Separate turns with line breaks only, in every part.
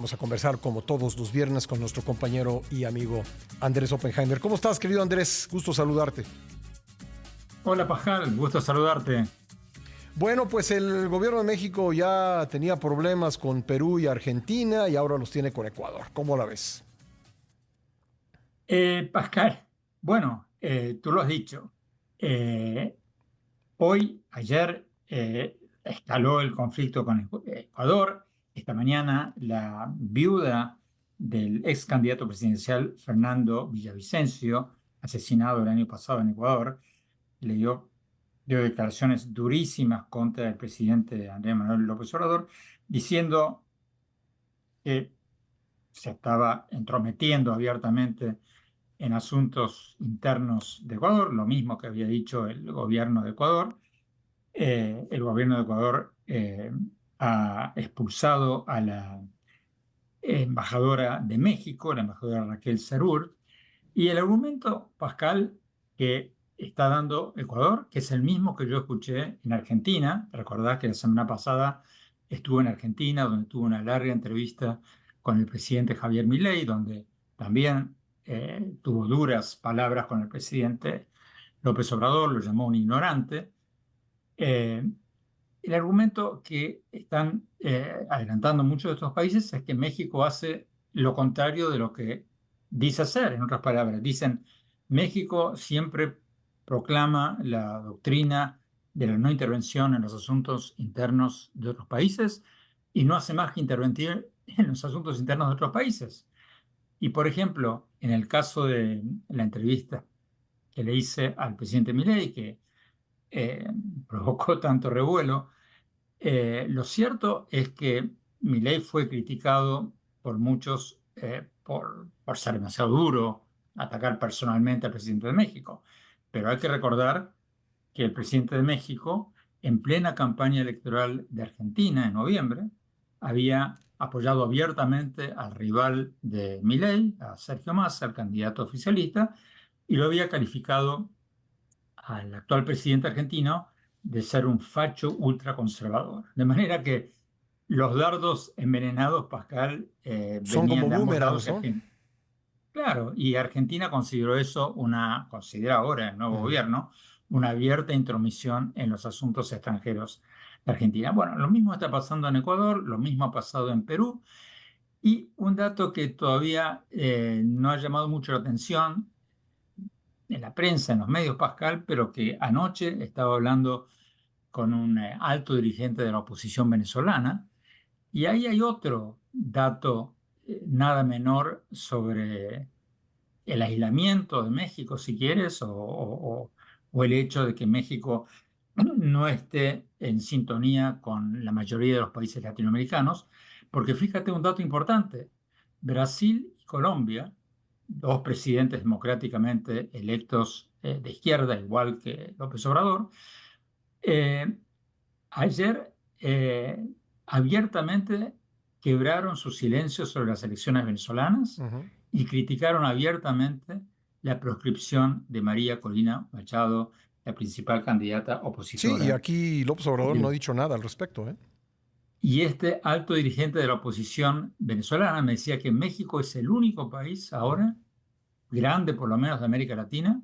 Vamos a conversar como todos los viernes con nuestro compañero y amigo Andrés Oppenheimer. ¿Cómo estás, querido Andrés? Gusto saludarte.
Hola Pascal, gusto saludarte.
Bueno, pues el gobierno de México ya tenía problemas con Perú y Argentina y ahora los tiene con Ecuador. ¿Cómo la ves?
Pascal, bueno, tú lo has dicho. Eh, ayer, escaló el conflicto con Ecuador. Esta mañana, la viuda del ex candidato presidencial Fernando Villavicencio, asesinado el año pasado en Ecuador, le dio declaraciones durísimas contra el presidente Andrés Manuel López Obrador, diciendo que se estaba entrometiendo abiertamente en asuntos internos de Ecuador, lo mismo que había dicho el gobierno de Ecuador. El gobierno de Ecuador ha expulsado a la embajadora de México, la embajadora Raquel Sarur, y el argumento, Pascal, que está dando Ecuador, que es el mismo que yo escuché en Argentina. Recordás que la semana pasada estuve en Argentina, donde tuve una larga entrevista con el presidente Javier Milei, donde también tuvo duras palabras con el presidente López Obrador, lo llamó un ignorante. Eh, el argumento que están adelantando muchos de estos países es que México hace lo contrario de lo que dice hacer. En otras palabras, dicen, México siempre proclama la doctrina de la no intervención en los asuntos internos de otros países y no hace más que intervenir en los asuntos internos de otros países. Y, por ejemplo, en el caso de la entrevista que le hice al presidente Milei, que eh, provocó tanto revuelo, lo cierto es que Milei fue criticado por muchos por ser demasiado duro, atacar personalmente al presidente de México. Pero hay que recordar que el presidente de México, en plena campaña electoral de Argentina en noviembre, había apoyado abiertamente al rival de Milei, a Sergio Massa, el candidato oficialista, y lo había calificado al actual presidente argentino de ser un facho ultraconservador. De manera que los dardos envenenados, Pascal,
Son
venían
como
de ambos lados.
boomerangs, ¿no?
Claro, y Argentina consideró eso considera ahora el nuevo
Ujú.
gobierno, una abierta intromisión en los asuntos extranjeros de Argentina. Bueno, lo mismo está pasando en Ecuador, lo mismo ha pasado en Perú, y un dato que todavía no ha llamado mucho la atención en la prensa, en los medios, Pascal, pero que anoche estaba hablando con un alto dirigente de la oposición venezolana. Y ahí hay otro dato nada menor sobre el aislamiento de México, si quieres, o el hecho de que México no esté en sintonía con la mayoría de los países latinoamericanos, porque fíjate un dato importante, Brasil y Colombia, dos presidentes democráticamente electos de izquierda, igual que López Obrador, eh, ayer abiertamente quebraron su silencio sobre las elecciones venezolanas
Ujú.
y criticaron abiertamente la proscripción de María Corina Machado, la principal candidata
Sí, y
opositora.
aquí López Obrador no ha
de-
dicho nada al respecto, ¿eh?
Y este alto dirigente de la oposición venezolana me decía que México es el único país
Ujú.
ahora, grande por lo menos de América Latina,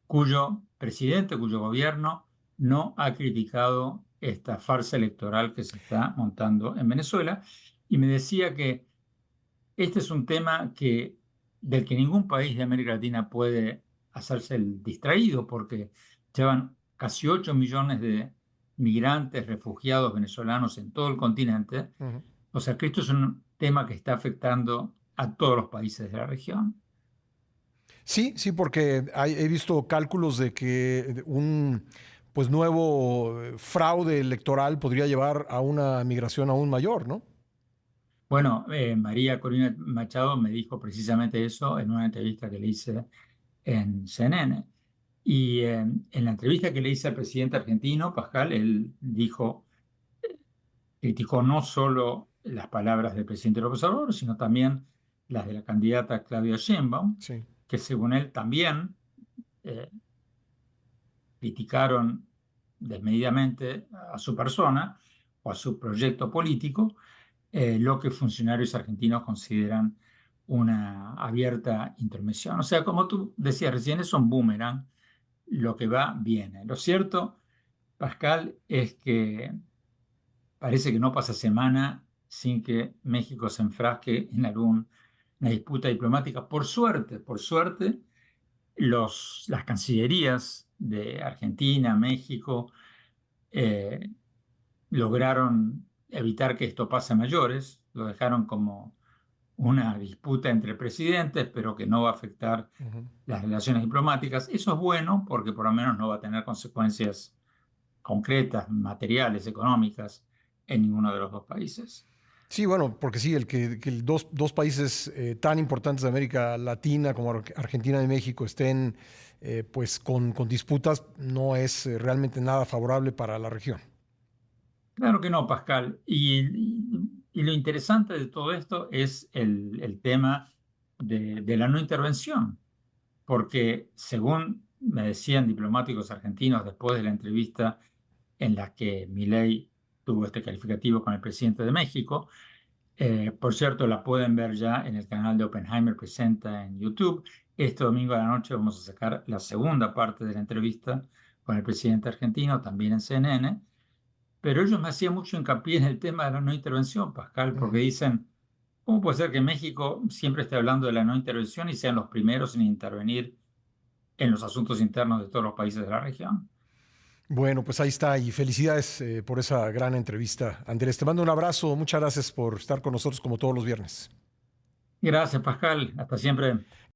cuyo presidente, cuyo gobierno no ha criticado esta farsa electoral que se está montando en Venezuela. Y me decía que este es un tema del que ningún país de América Latina puede hacerse el distraído, porque llevan casi 8 millones de migrantes, refugiados venezolanos en todo el continente.
Ujú.
O sea que esto es un tema que está afectando a todos los países de la región.
Sí, sí, porque he visto cálculos de que un pues nuevo fraude electoral podría llevar a una migración aún mayor, ¿no?
Bueno, María Corina Machado me dijo precisamente eso en una entrevista que le hice en CNN. Y en la entrevista que le hice al presidente argentino, Pascal, él criticó no solo las palabras del presidente López Obrador, sino también las de la candidata Claudia Sheinbaum,
Sí.
que según él también eh, criticaron desmedidamente a su persona o a su proyecto político. lo que funcionarios argentinos consideran una abierta intromisión. O sea, como tú decías recién, es un boomerang, lo que va viene. Lo cierto, Pascal, es que parece que no pasa semana sin que México se enfrasque en alguna disputa diplomática. Por suerte, las cancillerías de Argentina, México, eh, lograron evitar que esto pase a mayores, lo dejaron como una disputa entre presidentes, pero que no va a afectar
Ujú.
las relaciones diplomáticas. Eso es bueno porque por lo menos no va a tener consecuencias concretas, materiales, económicas en ninguno de los dos países.
Sí, bueno, porque sí, que dos países tan importantes de América Latina como Argentina y México estén pues con disputas no es realmente nada favorable para la región.
Claro que no, Pascal. Y lo interesante de todo esto es el tema de la no intervención, porque según me decían diplomáticos argentinos después de la entrevista en la que Milei tuvo este calificativo con el presidente de México, por cierto, la pueden ver ya en el canal de Oppenheimer Presenta en YouTube. Este domingo a la noche vamos a sacar la segunda parte de la entrevista con el presidente argentino, también en CNN. Pero ellos me hacían mucho hincapié en el tema de la no intervención, Pascal, porque
Ujú.
dicen, ¿cómo puede ser que México siempre esté hablando de la no intervención y sean los primeros en intervenir en los asuntos internos de todos los países de la región?
Bueno, pues ahí está y felicidades por esa gran entrevista. Andrés, te mando un abrazo, muchas gracias por estar con nosotros como todos los viernes.
Gracias, Pascal. Hasta siempre.